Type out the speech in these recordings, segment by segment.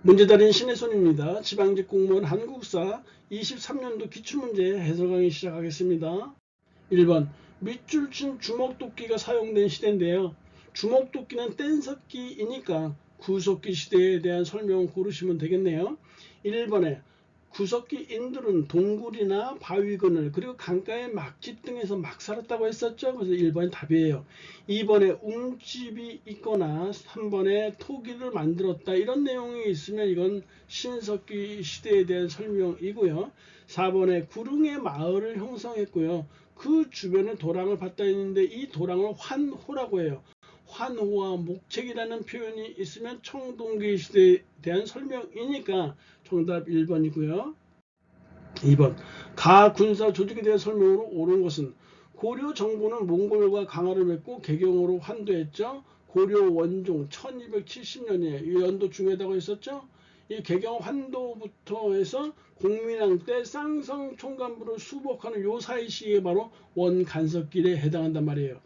문제 달인 신혜손입니다. 지방직 공무원 한국사 23년도 기출문제 해설 강의 시작하겠습니다. 1번 밑줄 친 주먹도끼가 사용된 시대인데요. 주먹도끼는 뗀석기이니까 구석기 시대에 대한 설명을 고르시면 되겠네요. 1번에 구석기인들은 동굴이나 바위근을 그리고 강가의 막집 등에서 막 살았다고 했었죠. 그래서 1번이 답이에요. 2번에 웅집이 있거나 3번에 토기를 만들었다 이런 내용이 있으면 이건 신석기 시대에 대한 설명이고요. 4번에 구릉의 마을을 형성했고요. 그 주변에 도랑을 받다 있는데 이 도랑을 환호라고 해요. 환호와 목책이라는 표현이 있으면 청동기 시대에 대한 설명이니까 정답 1번이고요. 2번 가군사 조직에 대한 설명으로 옳은 것은 고려 정부는 몽골과 강화를 맺고 개경으로 환도했죠. 고려 원종 1270년에 이 연도 중요하다고 했었죠. 이 개경 환도부터 해서 공민왕 때 쌍성 총간부를 수복하는 요 사이 시기에 바로 원간섭길에 해당한단 말이에요.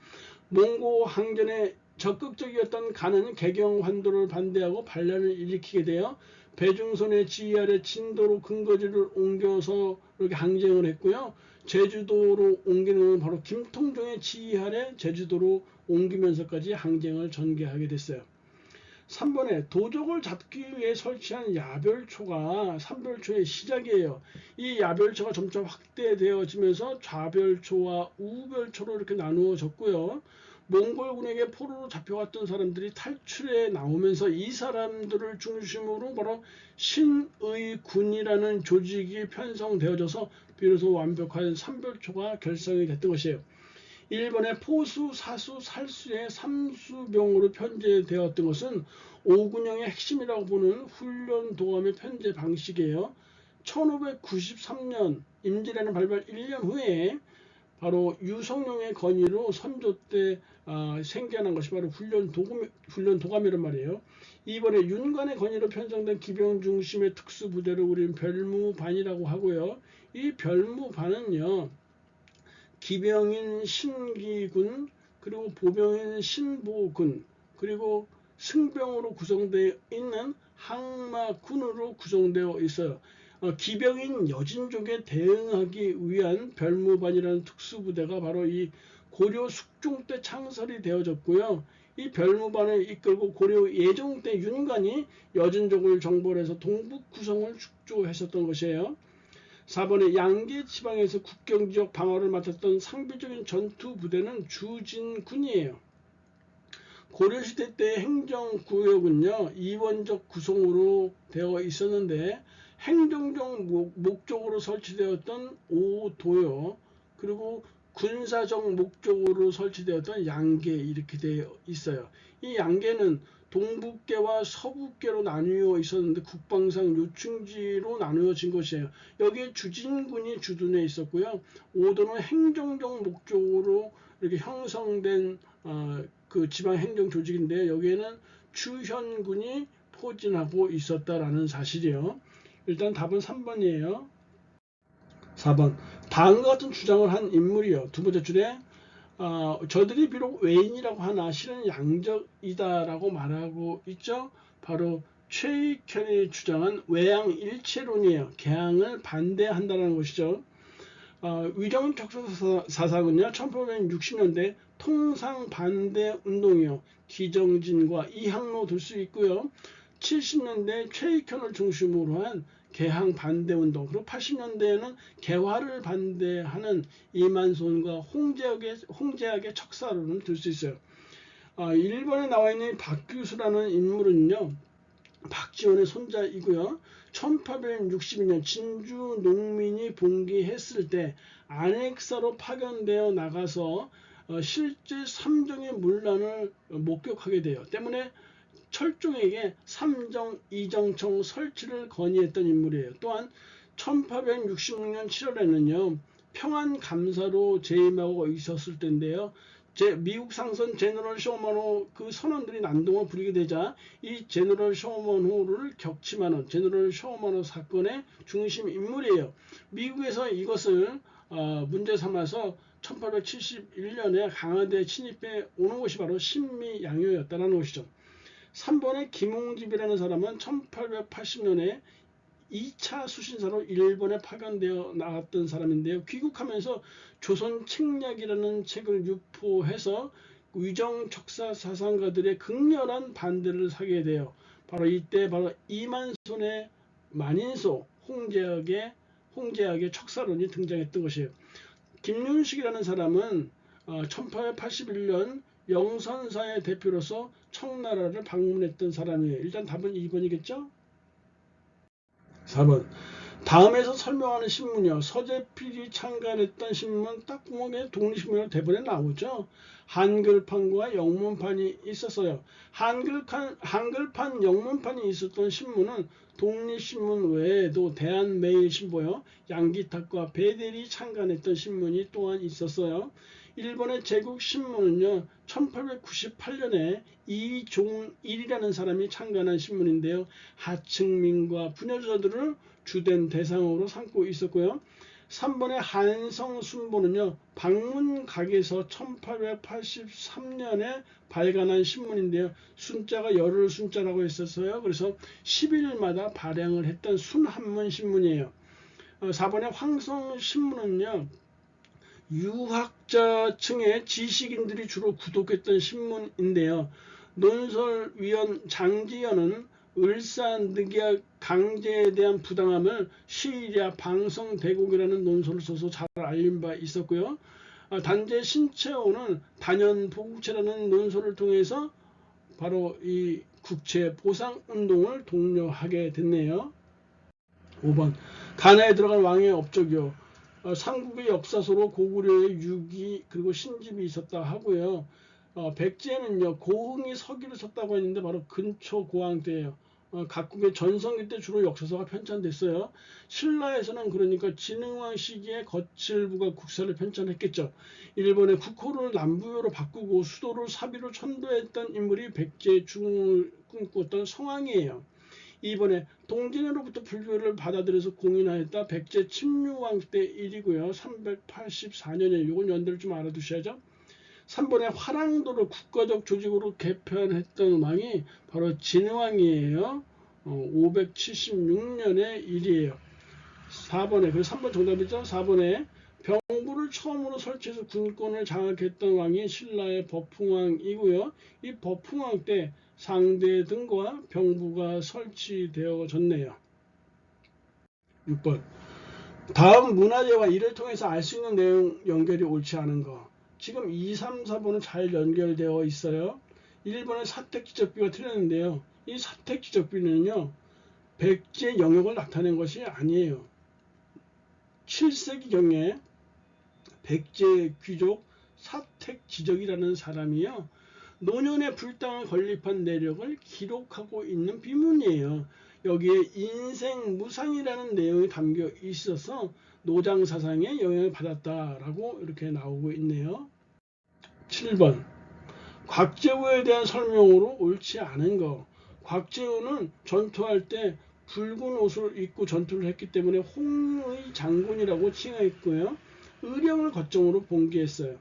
몽고 항전에 적극적이었던 간은 개경 환도를 반대하고 반란을 일으키게 되어 배중선의 지휘 아래 진도로 근거지를 옮겨서 이렇게 항쟁을 했고요. 제주도로 옮기는 바로 김통종의 지휘 아래 제주도로 옮기면서까지 항쟁을 전개하게 됐어요. 3번에 도적을 잡기 위해 설치한 야별초가 삼별초의 시작이에요. 이 야별초가 점차 확대되어지면서 좌별초와 우별초로 이렇게 나누어졌고요. 몽골군에게 포로로 잡혀갔던 사람들이 탈출해 나오면서 이 사람들을 중심으로 바로 신의군이라는 조직이 편성되어져서 비로소 완벽한 삼별초가 결성이 됐던 것이에요. 1번에 포수, 사수, 살수의 삼수병으로 편제되었던 것은 오군영의 핵심이라고 보는 훈련 도감의 편제 방식이에요. 1593년 임진왜란 발발 1년 후에 바로 유성룡의 건의로 선조 때 생겨난 것이 바로 훈련 도감이란 말이에요. 이번에 윤관의 건의로 편성된 기병 중심의 특수부대를 우리는 별무반이라고 하고요. 이 별무반은요. 기병인 신기군 그리고 보병인 신보군 그리고 승병으로 구성되어 있는 항마군으로 구성되어 있어요. 기병인 여진족에 대응하기 위한 별무반이라는 특수부대가 바로 이 고려 숙종 때 창설이 되어졌고요. 이 별무반을 이끌고 고려 예종 때 윤관이 여진족을 정벌해서 동북 구성을 축조했었던 것이에요. 4번에 양계 지방에서 국경지역 방어를 맡았던 상비적인 전투부대는 주진군이에요. 고려시대 때 행정구역은요. 이원적 구성으로 되어 있었는데 행정적 목적으로 설치되었던 오도요. 그리고 군사적 목적으로 설치되었던 양계 이렇게 되어 있어요. 이 양계는 동북계와 서북계로 나누어 있었는데 국방상 요충지로 나누어진 것이에요. 여기에 주진군이 주둔해 있었고요. 오도는 행정적 목적으로 이렇게 형성된 그 지방행정 조직인데 여기에는 주현군이 포진하고 있었다라는 사실이요. 일단 답은 3번이에요. 4번 다음과 같은 주장을 한 인물이요. 두 번째 줄에 저들이 비록 외인이라고 하나 실은 양적이다라고 말하고 있죠. 바로 최익현이 주장한 외양일체론이에요. 개항을 반대한다는 것이죠. 위정 척사사상은요 1860년대 통상반대운동이요 기정진과 이항로 둘 수 있고요. 70년대 최익현을 중심으로 한 개항 반대운동 그리고 80년대에는 개화를 반대하는 이만손과 홍제학의 척사론을 들 수 있어요. 1번에 나와 있는 박규수라는 인물은요. 박지원의 손자이고요. 1862년 진주 농민이 봉기했을 때 안핵사로 파견되어 나가서 실제 삼정의 문란을 목격하게 돼요. 때문에 철종에게 삼정 이정청 설치를 건의했던 인물이에요. 또한 1866년 7월에는요. 평안감사로 재임하고 있었을 때인데요. 미국 상선 제너럴 쇼먼호 그 선원들이 난동을 부리게 되자 이 제너럴 쇼먼호를 격침하는 제너럴 쇼먼호 사건의 중심 인물이에요. 미국에서 이것을 문제 삼아서 1871년에 강화도에 침입해 오는 것이 바로 신미양요였다는 것이죠. 3번에 김홍집이라는 사람은 1880년에 2차 수신사로 일본에 파견되어 나갔던 사람인데요. 귀국하면서 조선 책략이라는 책을 유포해서 위정척사 사상가들의 극렬한 반대를 사게 돼요. 바로 이때 바로 이만손의 만인소 홍제학의 척사론이 등장했던 것이에요. 김윤식이라는 사람은 1881년 영선사의 대표로서 청나라를 방문했던 사람이에요. 일단 답은 2번이겠죠? 4번. 다음에서 설명하는 신문이요. 서재필이 창간했던 신문 딱구멍에 독립신문으로 대본에 나오죠. 한글판과 영문판이 있었어요. 한글판, 영문판이 있었던 신문은 독립신문 외에도 대한매일신보요, 양기탁과 배대리 창간했던 신문이 또한 있었어요. 일본의 제국신문은요, 1898년에 이종일이라는 사람이 창간한 신문인데요. 하층민과 부녀자들을 주된 대상으로 삼고 있었고요. 3번의 한성순보는요, 방문각에서 1883년에 발간한 신문인데요. 순자가 열흘 순자라고 했었어요. 그래서 10일마다 발행을 했던 순한문 신문이에요. 4번의 황성신문은요, 유학자층의 지식인들이 주로 구독했던 신문인데요. 논설위원 장지연은 을사늑약 강제에 대한 부당함을 시일야 방성대곡이라는 논설을 써서 잘 알린 바 있었고요. 단재 신채호는 단연보국체라는 논설을 통해서 바로 이 국채 보상운동을 독려하게 됐네요. 5번. 가나에 들어간 왕의 업적이요. 삼국의 역사서로 고구려의 유기 그리고 신집이 있었다 하고요. 백제는요, 고흥이 서기를 썼다고 했는데 바로 근초 고항 때예요. 각국의 전성기 때 주로 역사서가 편찬됐어요. 신라에서는 그러니까 진흥왕 시기에 거칠부가 국사를 편찬했겠죠. 일본의 국호를 남부요로 바꾸고 수도를 사비로 천도했던 인물이 백제의 중흥을 꿈꿨던 성왕이에요. 이번에 동진으로부터 불교를 받아들여서 공인하였다. 백제 침류왕 때 일이고요. 384년에 이건 연대를 좀 알아두셔야죠. 3번에 화랑도를 국가적 조직으로 개편했던 왕이 바로 진흥왕이에요. 576년의 일이에요. 4번에 그래서 3번 정답이죠. 4번에 병부를 처음으로 설치해서 군권을 장악했던 왕이 신라의 법흥왕이고요. 이 법흥왕 때 상대 등과 병부가 설치되어졌네요. 6번. 다음 문화재와 이를 통해서 알 수 있는 내용 연결이 옳지 않은 거. 지금 2, 3, 4번은 잘 연결되어 있어요. 1번의 사택지적비가 틀렸는데요. 이 사택지적비는요, 백제 영역을 나타낸 것이 아니에요. 7세기경에 백제 귀족 사택지적이라는 사람이요, 노년의 불당을 건립한 내력을 기록하고 있는 비문이에요. 여기에 인생무상이라는 내용이 담겨 있어서 노장사상의 영향을 받았다라고 이렇게 나오고 있네요. 7번. 곽재우에 대한 설명으로 옳지 않은 거. 곽재우는 전투할 때 붉은 옷을 입고 전투를 했기 때문에 홍의 장군이라고 칭하였고요. 의령을 거점으로 봉기했어요.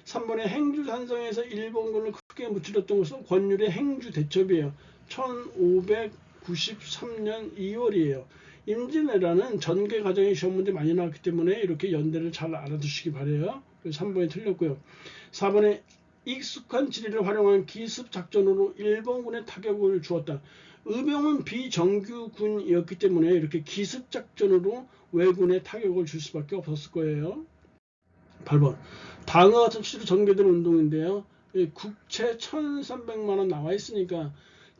3번의 행주산성에서 일본군을 크게 무찌렀던 것은 권율의 행주대첩이에요. 1593년 2월이에요. 임진왜란은 전개 과정의 시험 문제 많이 나왔기 때문에 이렇게 연대를 잘 알아두시기 바래요. 3번이 틀렸고요. 4번에 익숙한 지리를 활용한 기습 작전으로 일본군에 타격을 주었다. 의병은 비정규군이었기 때문에 이렇게 기습 작전으로 왜군에 타격을 줄 수밖에 없었을 거예요. 8번. 다음과 같은 취지로 전개된 운동인데요. 국채 1,300만원 나와 있으니까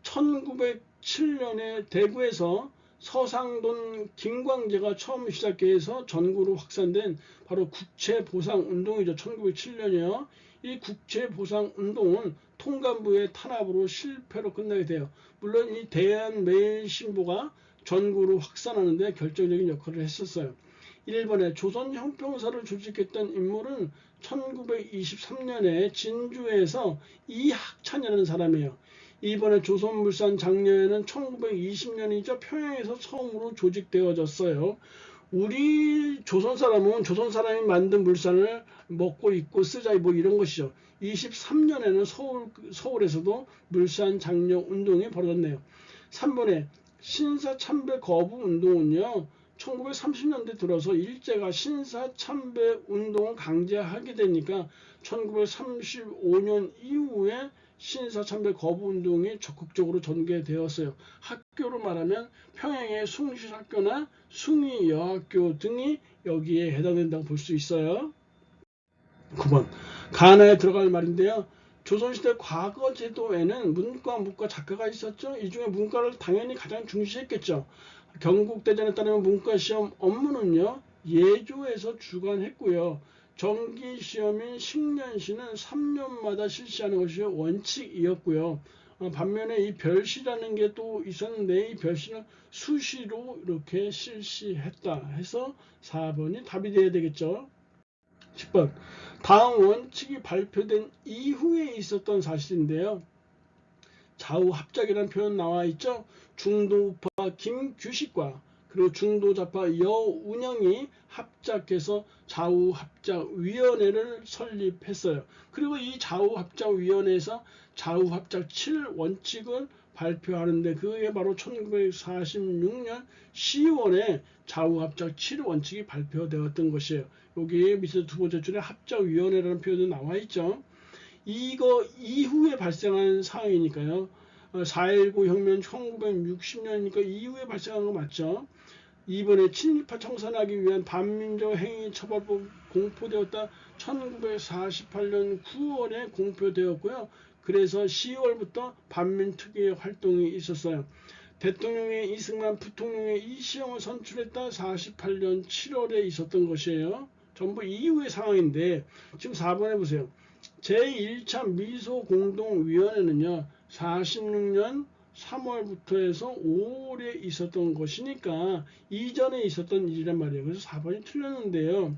1907년에 대구에서 서상돈 김광재가 처음 시작해서 전국으로 확산된 바로 국채보상운동이죠. 1907년이요. 이 국채보상운동은 통감부의 탄압으로 실패로 끝나게 돼요. 물론 이 대한매일신보가 전국으로 확산하는데 결정적인 역할을 했었어요. 1번에 조선형평사를 조직했던 인물은 1923년에 진주에서 이학찬이라는 사람이에요. 2번에 조선물산 장려회는 1920년이죠. 평양에서 처음으로 조직되어졌어요. 우리 조선 사람은 조선 사람이 만든 물산을 먹고 입고 쓰자 뭐 이런 것이죠. 23년에는 서울에서도 물산 장려 운동이 벌어졌네요. 3번에 신사참배 거부 운동은요. 1930년대 들어서 일제가 신사참배 운동을 강제하게 되니까 1935년 이후에 신사참배 거부 운동이 적극적으로 전개되었어요. 학교로 말하면 평양의 숭실학교나 숭의여학교 등이 여기에 해당된다고 볼 수 있어요. 9번 가나에 들어갈 말인데요. 조선시대 과거 제도에는 문과, 무과, 작가가 있었죠. 이 중에 문과를 당연히 가장 중시했겠죠. 경국대전에 따르면 문과시험 업무는요. 예조에서 주관했고요. 정기시험인 식년시는 3년마다 실시하는 것이 원칙이었고요. 반면에 이 별시라는 게 또 있었는데 이 별시는 수시로 이렇게 실시했다 해서 4번이 답이 돼야 되겠죠. 10번 다음 원칙이 발표된 이후에 있었던 사실인데요. 좌우합작이라는 표현 나와 있죠. 중도우파 김규식과 그리고 중도좌파 여운영이 합작해서 좌우합작위원회를 설립했어요. 그리고 이 좌우합작위원회에서 좌우합작 7원칙을 발표하는데 그게 바로 1946년 10월에 좌우합작 7원칙이 발표되었던 것이에요. 여기 밑에 두 번째 줄에 합작위원회라는 표현이 나와 있죠. 이거 이후에 발생한 사항이니까요. 4.19 혁명 1960년이니까 이후에 발생한 거 맞죠? 이번에 친일파 청산하기 위한 반민족 행위 처벌법 공포되었다. 1948년 9월에 공표되었고요. 그래서 10월부터 반민특위의 활동이 있었어요. 대통령의 이승만, 부통령의 이시영을 선출했다. 48년 7월에 있었던 것이에요. 전부 이후의 상황인데 지금 4번에 보세요. 제1차 미소공동위원회는요. 46년 3월부터 해서 5월에 있었던 것이니까 이전에 있었던 일이란 말이에요. 그래서 4번이 틀렸는데요.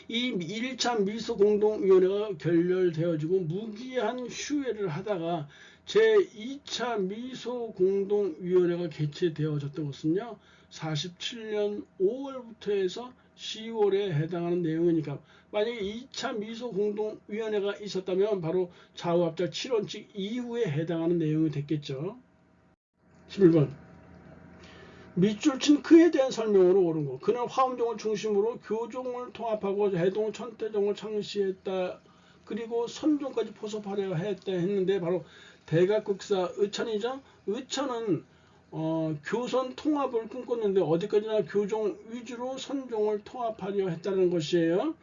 이 1차 미소공동위원회가 결렬되어지고 무기한 휴회를 하다가 제2차 미소공동위원회가 개최되어졌던 것은요. 47년 5월부터 해서 10월에 해당하는 내용이니까 만약에 2차 미소공동위원회가 있었다면 바로 좌우합작 7원칙 이후에 해당하는 내용이 됐겠죠. 11번 밑줄 친 그에 대한 설명으로 옳은 거. 그는 화엄종을 중심으로 교종을 통합하고 해동 천태종을 창시했다. 그리고 선종까지 포섭하려 했다 했는데 바로 대각국사 의천이죠. 의천은 교선 통합을 꿈꿨는데 어디까지나 교종 위주로 선종을 통합하려 했다는 것이에요.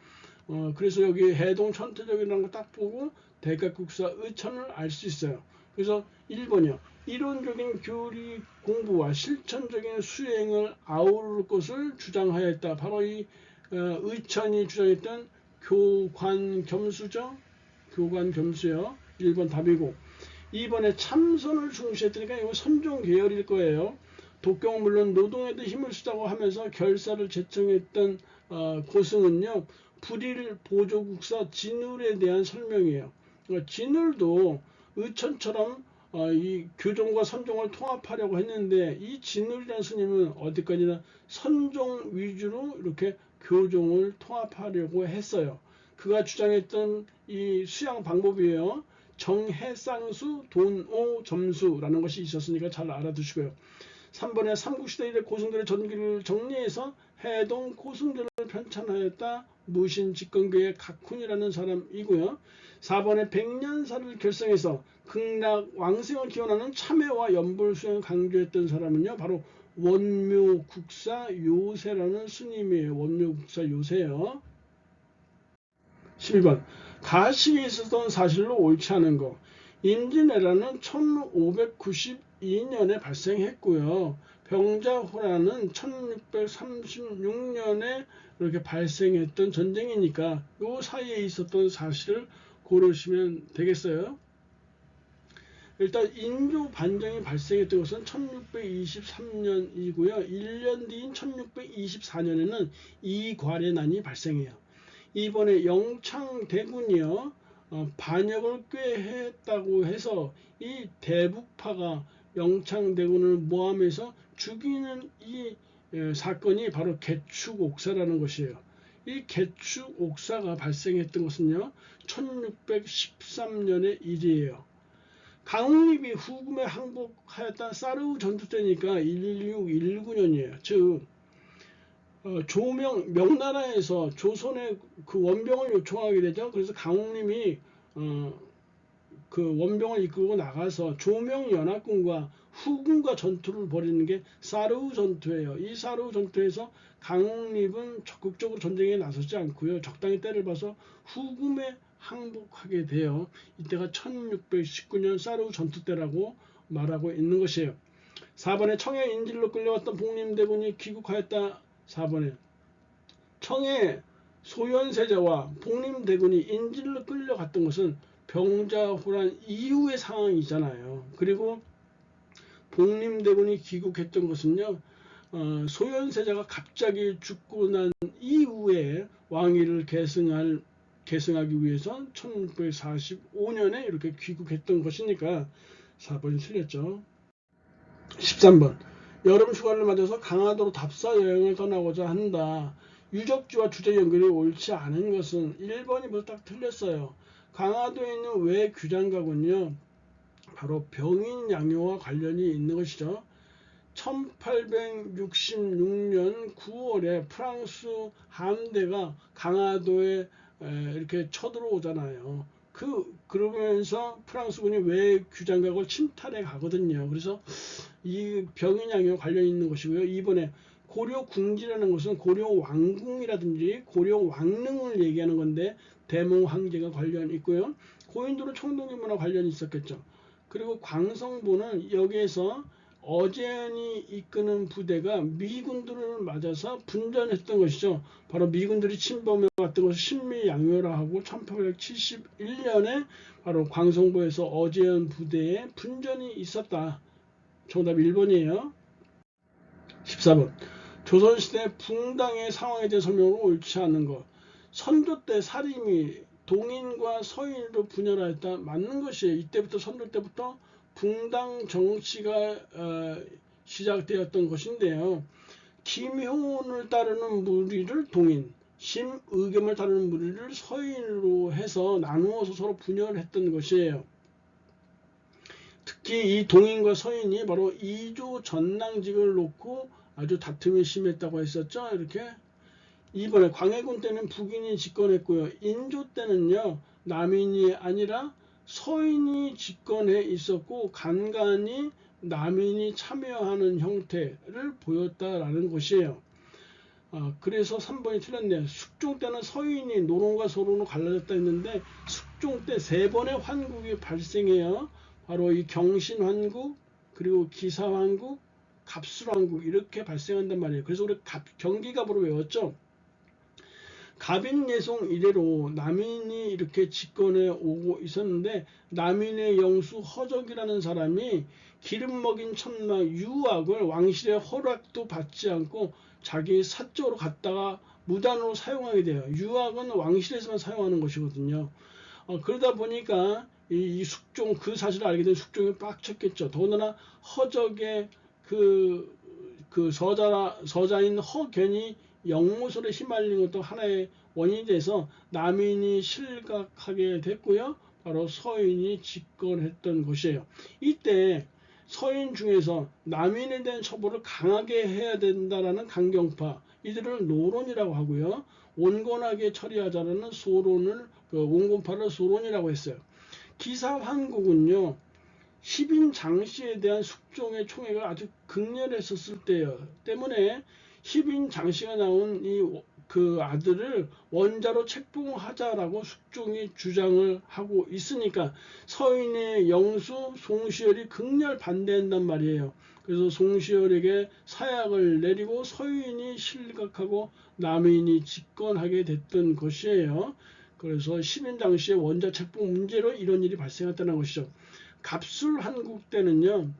그래서 여기 해동 천태종이라는 거 딱 보고 대각국사 의천을 알 수 있어요. 그래서 1번이요. 이론적인 교리 공부와 실천적인 수행을 아우를 것을 주장하였다. 바로 이 의천이 주장했던 교관겸수죠. 교관겸수요. 1번 답이고 2번에 참선을 중시했으니까 이거 선종 계열일 거예요. 독경은 물론 노동에도 힘을 쓰자고 하면서 결사를 제청했던 고승은요. 불일 보조국사 진울에 대한 설명이에요. 진울도 의천처럼 이 교종과 선종을 통합하려고 했는데 이 진울이라는 스님은 어디까지나 선종 위주로 이렇게 교종을 통합하려고 했어요. 그가 주장했던 이 수양 방법이에요. 정해쌍수 돈오 점수라는 것이 있었으니까 잘 알아두시고요. 3번에 삼국시대 이래 고승들의 전기를 정리해서 해동 고승들을 편찬하였다. 무신직권교의 각훈이라는 사람이고요. 4번에 백년사를 결성해서 극락 왕생을 기원하는 참회와 연불수행을 강조했던 사람은요. 바로 원묘국사 요새라는 스님이에요. 원묘국사 요새요. 12번 가식에 있었던 사실로 옳지 않은 것. 임진왜란은 1592년에 발생했고요. 병자호란은 1636년에 이렇게 발생했던 전쟁이니까 이 사이에 있었던 사실을 고르시면 되겠어요. 일단 인조 반정이 발생했던 것은 1623년이고요. 1년 뒤인 1624년에는 이괄의 난이 발생해요. 이번에 영창대군이요. 반역을 꽤 했다고 해서 이 대북파가 영창대군을 모함해서 죽이는 이 사건이 바로 개축옥사라는 것이에요. 이 개축옥사가 발생했던 것은요 1613년의 일이에요. 강웅립이 후금에 항복하였다 사르우 전투 때니까 1619년이에요. 즉 명나라에서 조선의 그 원병을 요청하게 되죠. 그래서 강웅림이 그 원병을 이끌고 나가서 조명연합군과 후군과 전투를 벌이는 게 사르우 전투예요. 이 사르우 전투에서 강웅립은 적극적으로 전쟁에 나서지 않고요. 적당히 때를 봐서 후금에 항복하게 돼요. 이때가 1619년 사르우 전투 때라고 말하고 있는 것이에요. 4번에 청해 인질로 끌려왔던 복림대군이 귀국하였다. 4번에 청해 소현세자와 복림대군이 인질로 끌려갔던 것은 병자호란 이후의 상황이잖아요. 그리고 복림대군이 귀국했던 것은요 소현세자가 갑자기 죽고 난 이후에 왕위를 계승하기 위해서 1645년에 이렇게 귀국했던 것이니까 4번이 틀렸죠. 13번 여름 휴가를 맞아서 강화도로 답사 여행을 떠나고자 한다. 유적지와 주제 연결이 옳지 않은 것은 1번이 모두 딱 틀렸어요. 강화도에 있는 외규장각은요 바로 병인양요와 관련이 있는 것이죠. 1866년 9월에 프랑스 함대가 강화도에 이렇게 쳐들어오잖아요. 그러면서 프랑스군이 외규장각을 침탈해 가거든요. 그래서 이 병인양요와 관련이 있는 것이고요. 이번에 고려궁지라는 것은 고려왕궁이라든지 고려왕릉을 얘기하는 건데 대몽황제가 관련이 있고요. 고인돌은 청동기문화 관련이 있었겠죠. 그리고 광성보는 여기에서 어제현이 이끄는 부대가 미군들을 맞아서 분전했던 것이죠. 바로 미군들이 침범해 왔던 것을 신미양요라 하고 1871년에 바로 광성보에서 어제현 부대에 분전이 있었다. 정답 1번이에요. 14번 조선시대 붕당의 상황에 대해 설명으로 옳지 않은 것. 선조 때 사림이 동인과 서인으로 분열하였다. 맞는 것이에요. 이때부터 선조 때부터 붕당 정치가 시작되었던 것인데요. 김효온을 따르는 무리를 동인, 심의겸을 따르는 무리를 서인으로 해서 나누어서 서로 분열했던 것이에요. 특히 이 동인과 서인이 바로 이조 전랑직을 놓고 아주 다툼이 심했다고 했었죠. 이렇게 2번에 광해군 때는 북인이 집권했고요. 인조 때는요 남인이 아니라 서인이 집권해 있었고 간간히 남인이 참여하는 형태를 보였다라는 것이에요. 그래서 3번이 틀렸네요. 숙종 때는 서인이 노론과 소론으로 갈라졌다 했는데 숙종 때 3번의 환국이 발생해요. 바로 이 경신환국, 그리고 기사환국, 갑술환국 이렇게 발생한단 말이에요. 그래서 우리 경기갑으로 외웠죠. 갑인예송 이래로 남인이 이렇게 집권해 오고 있었는데 남인의 영수 허적이라는 사람이 기름 먹인 천마 유학을 왕실의 허락도 받지 않고 자기 사적으로 갖다가 무단으로 사용하게 돼요. 유학은 왕실에서만 사용하는 것이거든요. 그러다 보니까 이 숙종 그 사실을 알게 된 숙종이 빡쳤겠죠. 더군다나 허적의 그 서자인 허견이 영모설에 휘말린 것도 하나의 원인이 돼서 남인이 실각하게 됐고요. 바로 서인이 집권했던 것이에요. 이때 서인 중에서 남인에 대한 처벌을 강하게 해야 된다라는 강경파, 이들을 노론이라고 하고요. 온건하게 처리하자라는 소론을 온건파를 소론이라고 했어요. 기사환국은요. 10인 장씨에 대한 숙종의 총애가 아주 극렬했었을 때요. 때문에 10인 장씨가 나온 그 아들을 원자로 책봉하자라고 숙종이 주장을 하고 있으니까 서인의 영수 송시열이 극렬 반대한단 말이에요. 그래서 송시열에게 사약을 내리고 서인이 실각하고 남인이 집권하게 됐던 것이에요. 그래서 10인 장씨의 원자 책봉 문제로 이런 일이 발생했다는 것이죠. 갑술한국 때는요.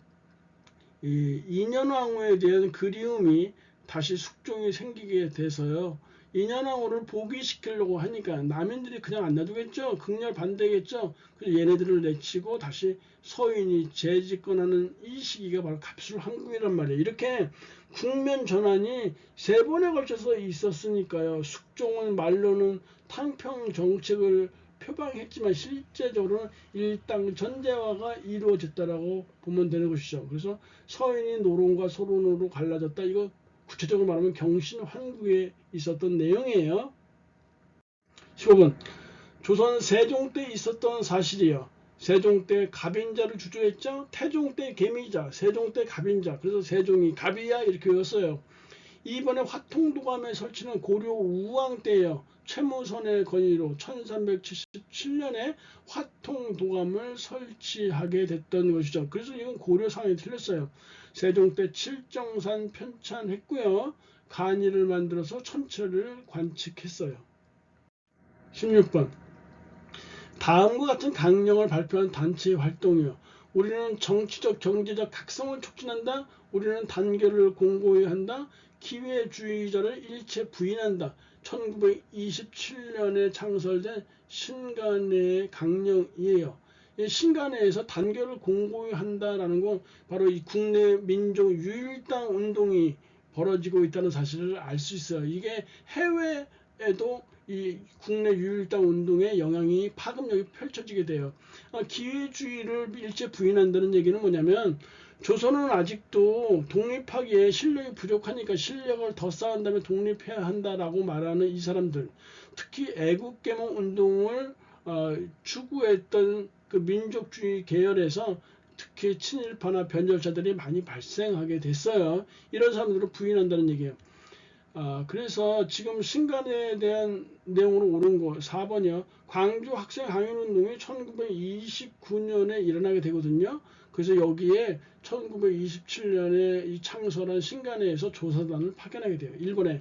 이 인현왕후에 대한 그리움이 다시 숙종이 생기게 돼서요. 인현왕후를 복위시키려고 하니까 남인들이 그냥 안 놔두겠죠. 극렬 반대겠죠. 그래서 얘네들을 내치고 다시 서인이 재집권하는 이 시기가 바로 갑술황국이란 말이에요. 이렇게 국면 전환이 3번에 걸쳐서 있었으니까요. 숙종은 말로는 탕평 정책을 표방했지만 실제적으로는 일당 전제화가 이루어졌다라고 보면 되는 것이죠. 그래서 서인이 노론과 소론으로 갈라졌다. 이거 구체적으로 말하면 경신환국에 있었던 내용이에요. 15번 조선 세종 때 있었던 사실이요. 세종 때 갑인자를 주조했죠. 태종 때 개미자, 세종 때 갑인자. 그래서 세종이 갑이야 이렇게 외웠어요. 이번에 화통도감에 설치는 고려 우왕 때예요. 최무선의 건의로 1377년에 화통도감을 설치하게 됐던 것이죠. 그래서 이건 고려상이 틀렸어요. 세종 때 칠정산 편찬했고요. 간이를 만들어서 천체를 관측했어요. 16번 다음과 같은 강령을 발표한 단체의 활동이요. 우리는 정치적 경제적 각성을 촉진한다. 우리는 단결을 공고히 한다. 기회주의자를 일체 부인한다. 1927년에 창설된 신간회의 강령이에요. 이 신간회에서 단결을 공고히 한다라는 건 바로 이 국내 민족 유일당 운동이 벌어지고 있다는 사실을 알 수 있어요. 이게 해외에도 이 국내 유일당 운동의 영향이 파급력이 펼쳐지게 돼요. 기회주의를 일체 부인한다는 얘기는 뭐냐면 조선은 아직도 독립하기에 실력이 부족하니까 실력을 더 쌓은 다음에 독립해야 한다라고 말하는 이 사람들, 특히 애국개몽 운동을 추구했던 그 민족주의 계열에서 특히 친일파나 변절자들이 많이 발생하게 됐어요. 이런 사람들을 부인한다는 얘기예요. 그래서 지금 신간에 대한 내용으로 옳은 거 4번이요. 광주 학생 항일운동이 1929년에 일어나게 되거든요. 그래서 여기에 1927년에 이 창설한 신간회에서 조사단을 파견하게 돼요. 1번에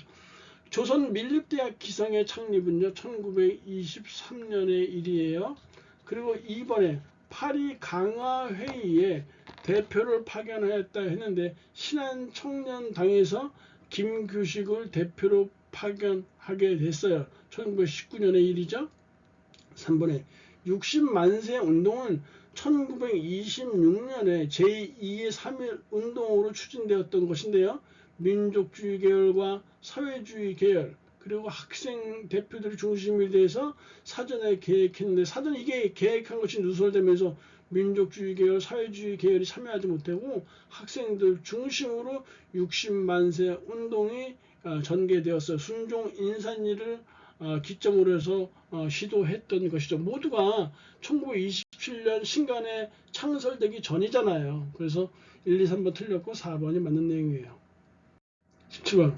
조선 밀립대학 기성의 창립은요 1923년의 일이에요. 그리고 2번에 파리 강화회의에 대표를 파견하였다 했는데 신한청년당에서 김규식을 대표로 파견하게 됐어요. 1919년의 일이죠. 3번에 60만세 운동은 1926년에 제2의 3.1 운동으로 추진되었던 것인데요. 민족주의 계열과 사회주의 계열 그리고 학생 대표들이 중심이 돼서 사전에 계획했는데 사전 이게 계획한 것이 누설되면서 민족주의 계열, 사회주의 계열이 참여하지 못하고 학생들 중심으로 60만세 운동이 전개되었어요. 순종 인산일을 기점으로 해서 시도했던 것이죠. 모두가 1927년 신간에 창설되기 전이잖아요. 그래서 1, 2, 3번 틀렸고 4번이 맞는 내용이에요. 17번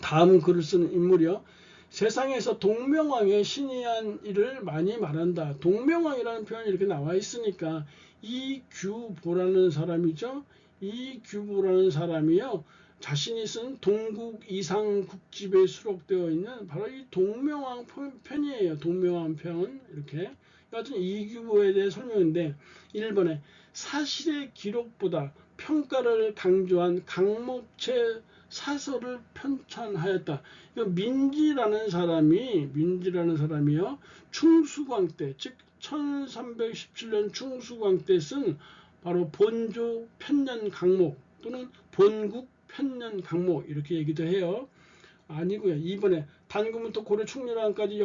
다음 글을 쓰는 인물이요. 세상에서 동명왕의 신이한 일을 많이 말한다. 동명왕이라는 표현이 이렇게 나와 있으니까 이규보라는 사람이죠. 이규보라는 사람이요. 자신이 쓴 동국 이상국집에 수록되어 있는 바로 이 동명왕 편이에요. 동명왕 편 이렇게. 여하튼 이규보에 대해 설명인데 1번에 사실의 기록보다 평가를 강조한 강목체 사설을 편찬하였다. 이거 민지라는 사람이요. 충수광 때, 즉 1317년 충수광 때 쓴 바로 본조 편년 강목 또는 본국 편년 강목 이렇게 얘기도 해요. 아니고요. 2번에 단구부터 고려 충렬왕까지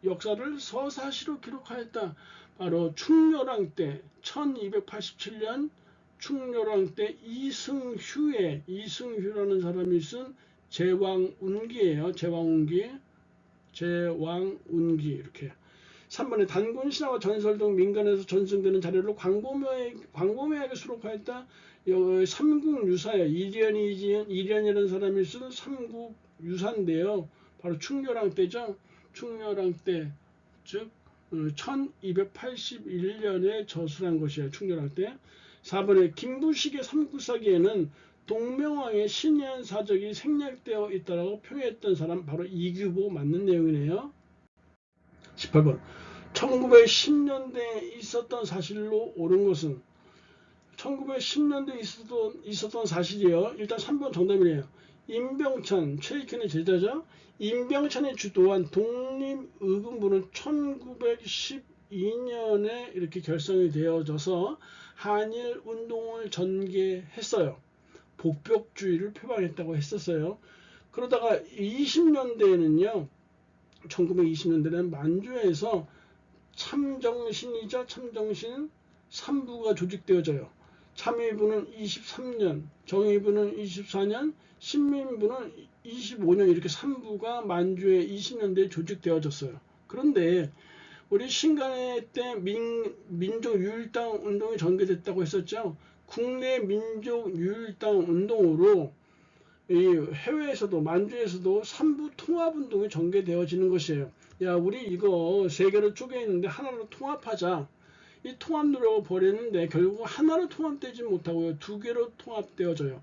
역사를 서사시로 기록하였다. 바로 충렬왕 때 1287년 충렬왕 때 이승휴라는 사람이 쓴 제왕운기예요. 제왕운기 이렇게. 3번에 단군 신화와 전설 등 민간에서 전승되는 자료를 광범위하게 수록하였다. 삼국유사예요. 이련이라는 사람이 쓴 삼국유사인데요. 바로 충렬왕 때죠. 충렬왕 때, 즉 1281년에 저술한 것이에요. 충렬왕 때. 4번에 김부식의 삼국사기에는 동명왕의 신이한 사적이 생략되어 있다고 표현했던 사람 바로 이규보 맞는 내용이네요. 18번 1910년대에 있었던 사실로 옳은 것은 1910년대에 있었던 사실이에요. 일단 3번 정답이네요. 임병천, 최익현의 제자죠. 임병천이 주도한 독립의금부는 1912년에 이렇게 결성이 되어져서 한일 운동을 전개했어요. 복벽주의를 표방했다고 했었어요. 그러다가 20년대에는요, 1920년대는 만주에서 참정신이죠. 참정신 3부가 조직되어져요. 참의부는 23년, 정의부는 24년, 신민부는 25년 이렇게 3부가 만주에 20년대에 조직되어졌어요. 그런데 우리 신간의 때 민족유일당 운동이 전개됐다고 했었죠. 국내 민족유일당 운동으로 이 해외에서도 만주에서도 3부 통합운동이 전개되어지는 것이에요. 야, 우리 이거 세 개로 쪼개 있는데 하나로 통합하자. 이 통합 노력을 벌였는데 결국 하나로 통합되지 못하고요. 두 개로 통합되어져요.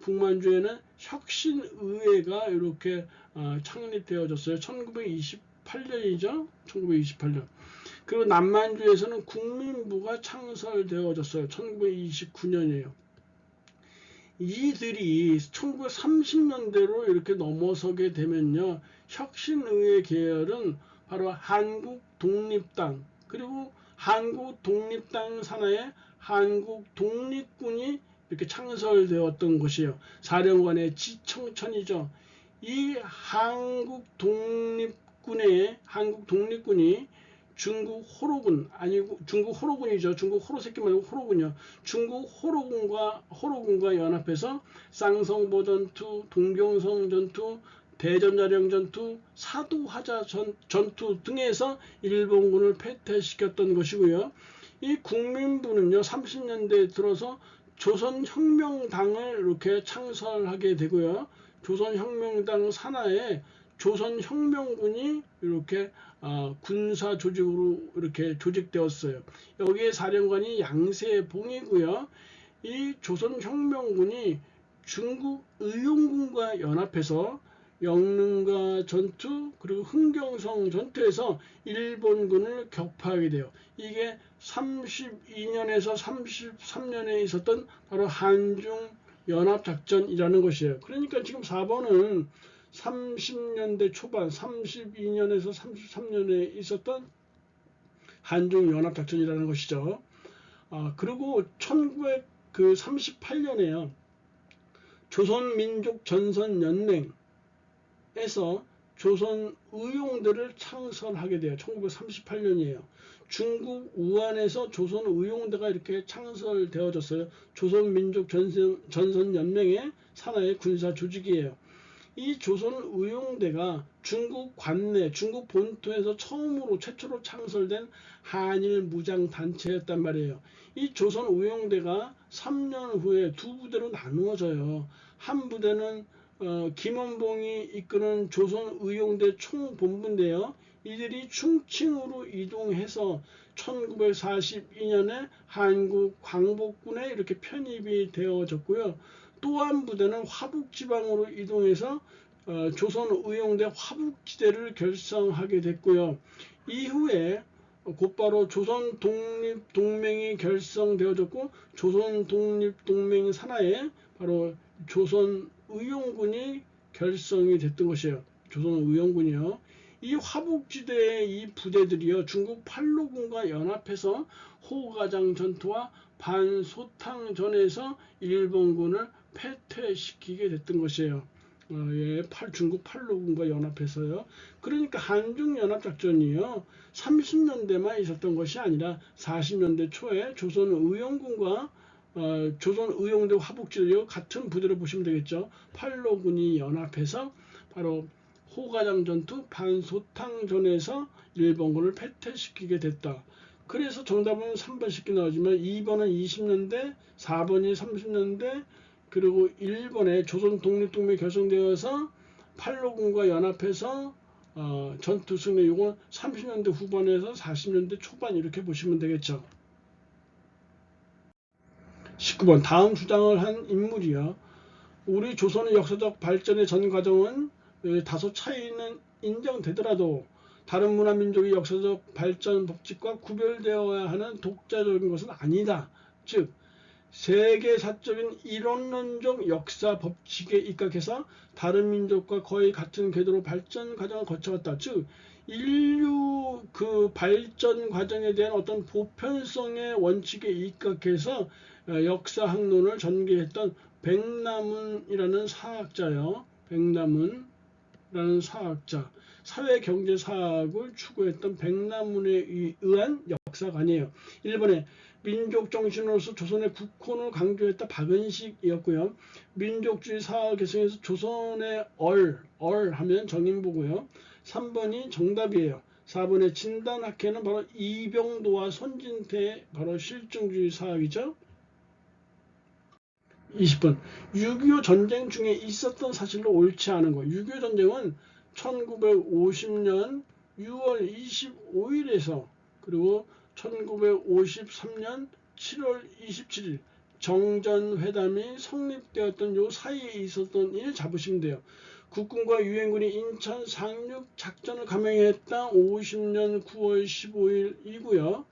북만주에는 혁신의회가 이렇게 창립되어졌어요. 1928년이죠. 1928년. 그리고 남만주에서는 국민부가 창설되어졌어요. 1929년이에요. 이들이 1930년대로 이렇게 넘어서게 되면요. 혁신의회 계열은 바로 한국독립당, 그리고 한국독립당 산하에 한국독립군이 이렇게 창설되었던 것이에요. 사령관의 지청천이죠. 이 한국독립군이 중국 호로군, 아니고 중국 호로군이죠. 중국 호로새끼 말고 호로군이요. 중국 호로군과 연합해서 쌍성보 전투, 동경성 전투, 대전자령 전투, 사도하자 전투 등에서 일본군을 패퇴시켰던 것이고요. 이 국민부는요, 30년대에 들어서 조선혁명당을 이렇게 창설하게 되고요. 조선혁명당 산하에 조선혁명군이 이렇게 군사 조직으로 이렇게 조직되었어요. 여기에 사령관이 양세봉이고요. 이 조선혁명군이 중국 의용군과 연합해서 영릉가 전투 그리고 흥경성 전투에서 일본군을 격파하게 돼요. 이게 32년에서 33년에 있었던 바로 한중 연합작전이라는 것이에요. 그러니까 지금 4번은 30년대 초반 32년에서 33년에 있었던 한중연합작전이라는 것이죠. 그리고 1938년에요. 조선민족전선연맹에서 조선의용대를 창설하게 돼요. 1938년이에요. 중국 우한에서 조선의용대가 이렇게 창설되어졌어요. 조선민족전선연맹의 산하의 군사 조직이에요. 이 조선의용대가 중국 관내, 중국 본토에서 최초로 창설된 한일 무장단체였단 말이에요. 이 조선의용대가 3년 후에 두 부대로 나누어져요. 한 부대는 김원봉이 이끄는 조선의용대 총본부인데요. 이들이 충칭으로 이동해서 1942년에 한국 광복군에 이렇게 편입이 되어졌고요. 또 한 부대는 화북지방으로 이동해서 조선의용대 화북지대를 결성하게 됐고요. 이후에 곧바로 조선독립동맹이 결성되어졌고 조선독립동맹 산하에 바로 조선의용군이 결성이 됐던 것이에요. 조선의용군이요. 이 화북지대의 이 부대들이요. 중국 팔로군과 연합해서 호가장 전투와 반소탕전에서 일본군을 패퇴시키게 됐던 것이에요. 중국 팔로군과 연합해서요. 그러니까 한중연합작전이요. 30년대만 있었던 것이 아니라 40년대 초에 조선의용군과 조선의용대 화북지대요. 같은 부대로 보시면 되겠죠. 팔로군이 연합해서 바로 호가장 전투, 반소탕전에서 일본군을 패퇴시키게 됐다. 그래서 정답은 3번 쉽게 나오지만 2번은 20년대, 4번이 30년대, 그리고 1번에 조선 독립동맹이 결성되어서 팔로군과 연합해서 전투 승리, 이건 30년대 후반에서 40년대 초반 이렇게 보시면 되겠죠. 19번 다음 주장을 한 인물이요. 우리 조선의 역사적 발전의 전 과정은 다소 차이는 인정되더라도 다른 문화민족의 역사적 발전 법칙과 구별되어야 하는 독자적인 것은 아니다. 즉 세계사적인 이론론적 역사 법칙에 입각해서 다른 민족과 거의 같은 궤도로 발전 과정을 거쳐왔다. 즉 인류 그 발전 과정에 대한 어떤 보편성의 원칙에 입각해서 역사학론을 전개했던 백남훈이라는 사학자요. 백남훈이라는 사학자, 사회경제사학을 추구했던 백남훈에 의한 역사관이에요. 일본의 민족 정신으로서 조선의 국혼을 강조했다 박은식이었고요. 민족주의 사학 개성에서 조선의 얼 하면 정인보고요. 3번이 정답이에요. 4번의 진단학회는 바로 이병도와 손진태의 바로 실증주의 사학이죠. 20번 6.25 전쟁 중에 있었던 사실로 옳지 않은 거. 6.25 전쟁은 1950년 6월 25일에서 그리고 1953년 7월 27일 정전회담이 성립되었던 요 사이에 있었던 일 잡으시면 돼요. 국군과 유엔군이 인천 상륙 작전을 감행했다. 50년 9월 15일이고요.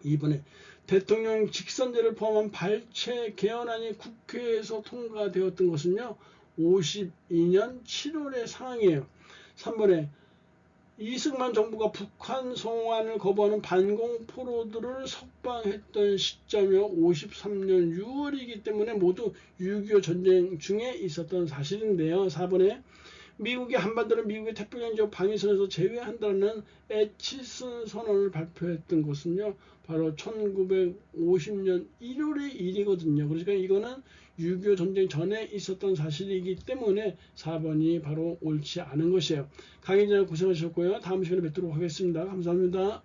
이번에 대통령 직선제를 포함한 발췌 개헌안이 국회에서 통과되었던 것은요. 52년 7월의 상황이에요. 3번에 이승만 정부가 북한 송환을 거부하는 반공 포로들을 석방했던 시점이 53년 6월이기 때문에 모두 6.25 전쟁 중에 있었던 사실인데요. 4번에 미국이 한반도를 미국의 태평양 지역 방위선에서 제외한다는 에치슨 선언을 발표했던 것은요. 바로 1950년 1월의 일이거든요. 그러니까 이거는 6.25 전쟁 전에 있었던 사실이기 때문에 4번이 바로 옳지 않은 것이에요. 강의 진행 고생하셨고요. 다음 시간에 뵙도록 하겠습니다. 감사합니다.